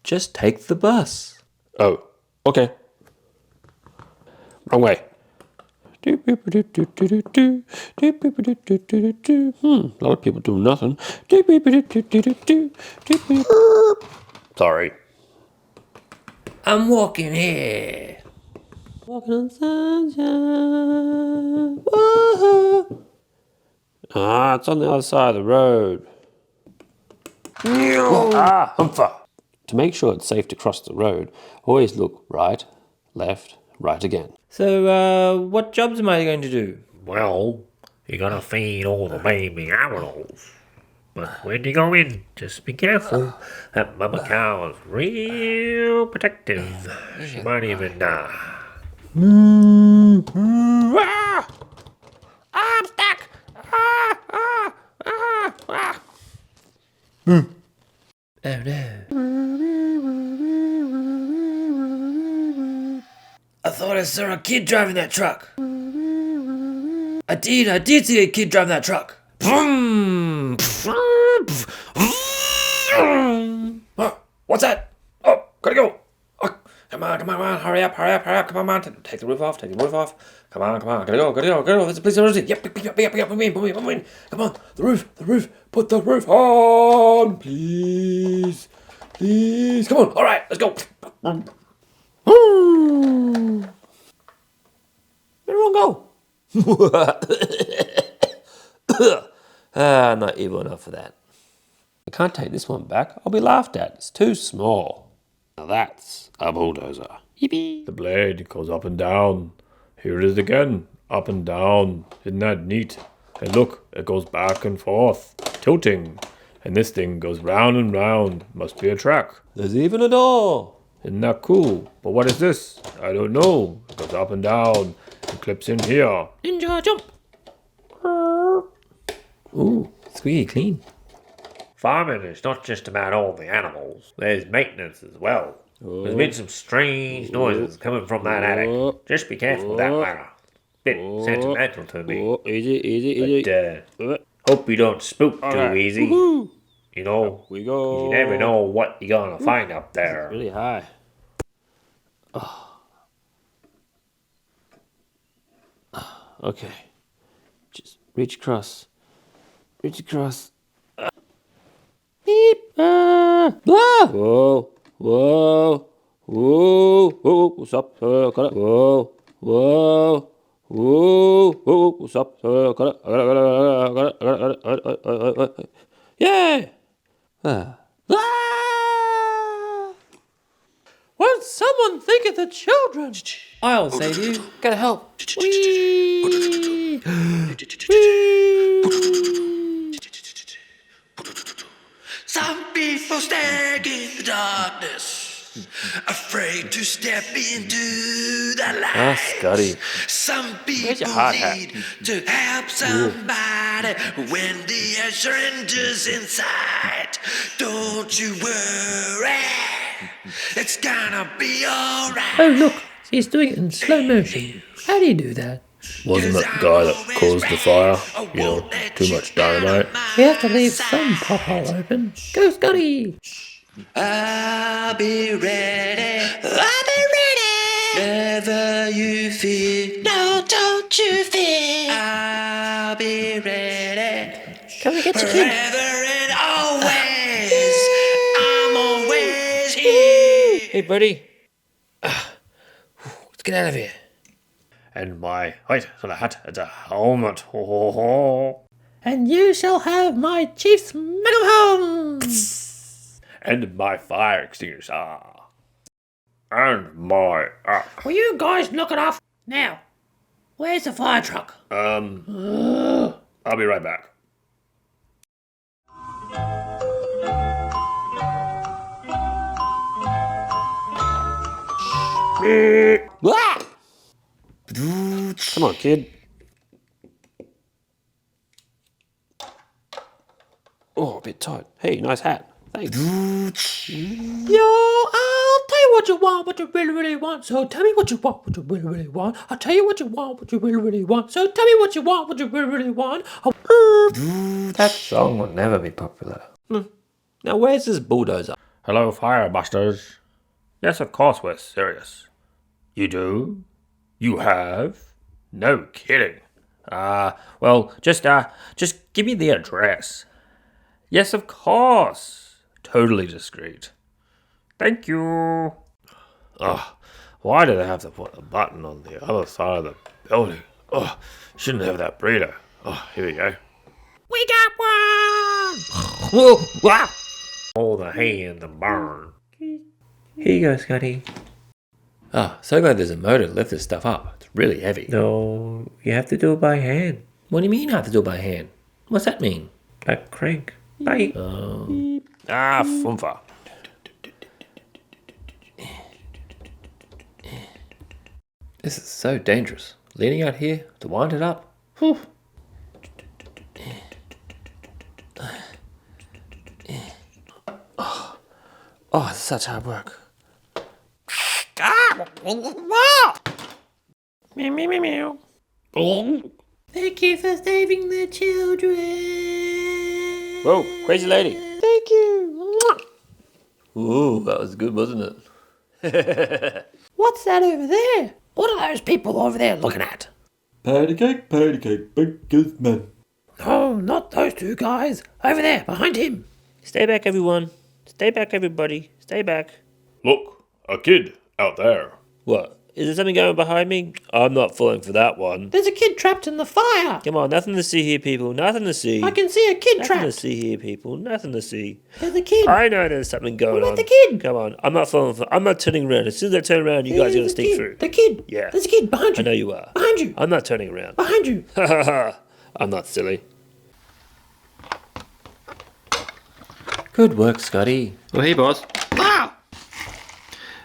Just take the bus. Oh, okay. Wrong way. A lot of people doing nothing. Sorry. I'm walking here. Walking on sunshine. Whoa. Ah, it's on the other side of the road. Ah, humpher. To make sure it's safe to cross the road, always look right, left, right again. So, what jobs am I going to do? Well, you gotta feed all the baby animals. But when you go in, just be careful. That mama cow is real protective. She might even I'm stuck! Oh no. I thought I saw a kid driving that truck. I did see a kid driving that truck. What's that? Oh, gotta go. Oh, come on, hurry up, come on, take the roof off. Come on, gotta go. There's a police emergency. Yep, put me in. Come on, the roof, put the roof on, please. Come on, all right, let's go. Everyone go. Not evil enough for that. I can't take this one back. I'll be laughed at. It's too small. Now that's a bulldozer. Yippee. The blade goes up and down. Here it is again. Up and down. Isn't that neat? And look, it goes back and forth, tilting. And this thing goes round and round. Must be a track. There's even a door. Isn't that cool? But what is this? I don't know. It goes up and down. It clips in here. Ninja jump. Ooh, squeaky clean. Farming is not just about all the animals. There's maintenance as well. There's been some strange noises coming from that attic. Just be careful with that ladder. Bit sentimental to me. Easy. But hope you don't spook too easy. Woo-hoo. You know, We go. you never know what you're gonna find up there. Really high. Okay. Just reach across. Beep. Whoa. What's up? Got it. Whoa. What's up? Got it. Yay! Won't someone think of the children? I'll save you. Gotta help. Some people stare in the darkness, afraid to step into the light. Scotty. Some Where's your people hard hat? need to help somebody when the usher enters inside. Don't you worry, it's gonna be alright. Oh look, he's doing it in slow motion. How do you do that? Wasn't that the guy that caused the fire? You know, too much dynamite. We have to leave some pothole open. Go, Scotty! I'll be ready. Never you fear. No, don't you fear. I'll be ready. Come and get your kid. Forever and always. I'm always here. Hey, buddy. Let's get out of here. And my height to the hat is a helmet. And you shall have my chief's megaphone! And my fire extinguisher. And my axe. Will you guys knock it off? Now, where's the fire truck? I'll be right back. Come on, kid. Oh, a bit tight. Hey, nice hat. Thanks. Yo, I'll tell you what you want, what you really want. So tell me what you want, what you really want. I'll tell you what you want, what you really want. So tell me what you want, what you really want. That song will never be popular. Now, where's this bulldozer? Hello, firebusters. Yes, of course we're serious. You do? You have? No kidding. Well, just give me the address. Yes, of course. Totally discreet. Thank you. Ugh, why do they have to put a button on the other side of the building? Ugh, shouldn't have that breeder. Oh, here we go. We got one! Whoa, wow! All the hay in the barn. Here you go, Scotty. Oh, so glad there's a motor to lift this stuff up. It's really heavy. No, you have to do it by hand. What do you mean I have to do it by hand? What's that mean? Like crank. Bye. Funfa. This is so dangerous. Leaning out here to wind it up. Whew. Oh, it's such hard work. Meow, meow, meow, meow. Thank you for saving the children. Whoa, crazy lady. Thank you. Ooh, that was good, wasn't it? What's that over there? What are those people over there looking at? Patty cake, biggest man. No, not those two guys. Over there, behind him. Stay back, everyone. Stay back, everybody. Stay back. Look, a kid out there. What? Is there something going behind me? I'm not falling for that one. There's a kid trapped in the fire. Come on, nothing to see here, people. Nothing to see. I can see a kid Nothing to trapped. see here, people. Nothing to see. There's a kid. I know there's something going What on. about the kid? Come on, I'm not falling for. I'm not turning around. As soon as I turn around, you guys are gonna There's a sneak kid. through. The kid. Yeah. There's a kid behind you. I know you are. Behind you. I'm not turning around. Behind you. Ha ha ha! I'm not silly. Good work, Scotty. Well, hey, boss. Wow.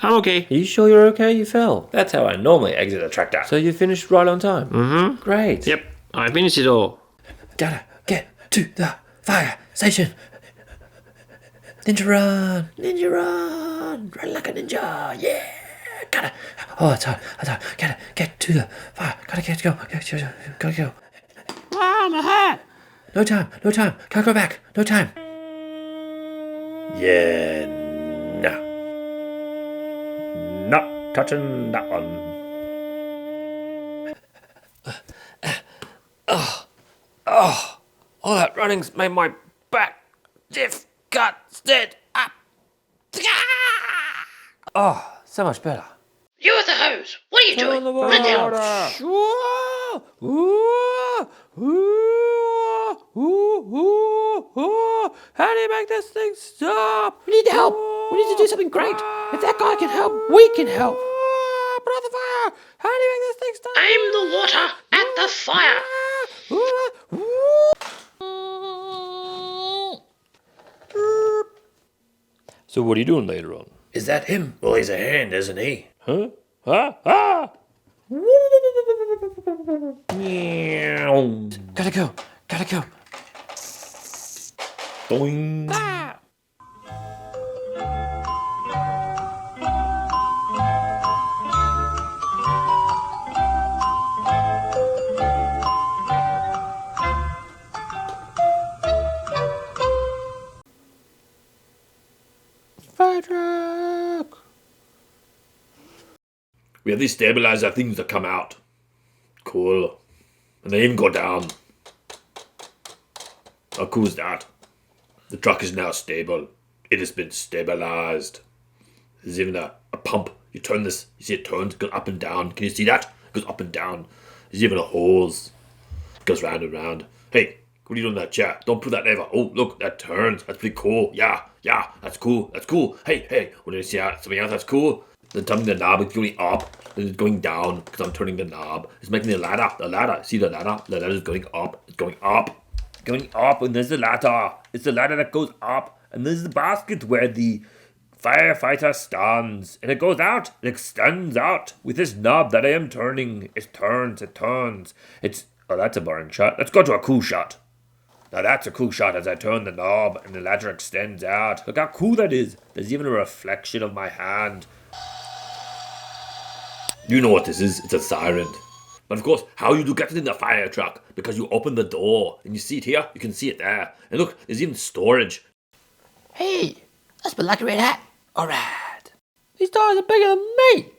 I'm okay. Are you sure you're okay? You fell. That's how I normally exit a tractor. So you finished right on time? Mm-hmm. Great. Yep, I finished it all. Gotta get to the fire station. Ninja run. Ninja run. Run like a ninja. Yeah. Gotta. Oh, it's hard. It's hard. Gotta get to the fire. Gotta go. Gotta go. Ah, my hat! No time. No time. Can't go back. No time. Yeah, no. Not touching that one. All that running's made my back stiff. Gut stood up. Oh, so much better. You're the hose. What are you doing? Run down. How do you make this thing stop? We need help. We need to do something great. If that guy can help, we can help. Put out the fire. How do you make this thing stop? Aim the water at the fire. So what are you doing later on? Is that him? Well, he's a hand, isn't he? Huh? Ah! Gotta go. Boing. Fire truck. We have these stabilizer things that come out. Cool. And they even go down. How cool is that? The truck is now stable. It has been stabilized. There's even a pump. You turn this, you see it turns, it goes up and down. Can you see that? It goes up and down. There's even a hose. It goes round and round. Hey, what are you doing in that chair? Don't pull that lever. Oh, look, that turns. That's pretty cool. Yeah, that's cool. Hey, what did I see? Something else that's cool? Then turning the knob, it's going up. Then it's going down because I'm turning the knob. It's making the ladder. See the ladder? The ladder is going up. It's going up. Going up, and there's the ladder. It's the ladder that goes up. And there's the basket where the firefighter stands. And it goes out. It extends out with this knob that I am turning. It turns. It's, oh, that's a boring shot. Let's go to a cool shot. Now that's a cool shot as I turn the knob and the ladder extends out. Look how cool that is. There's even a reflection of my hand. You know what this is. It's a siren. But of course, how you do get it in the fire truck? Because you open the door and you see it here. You can see it there. And look, there's even storage. Hey, That's been like a red hat. All right. These tires are bigger than me.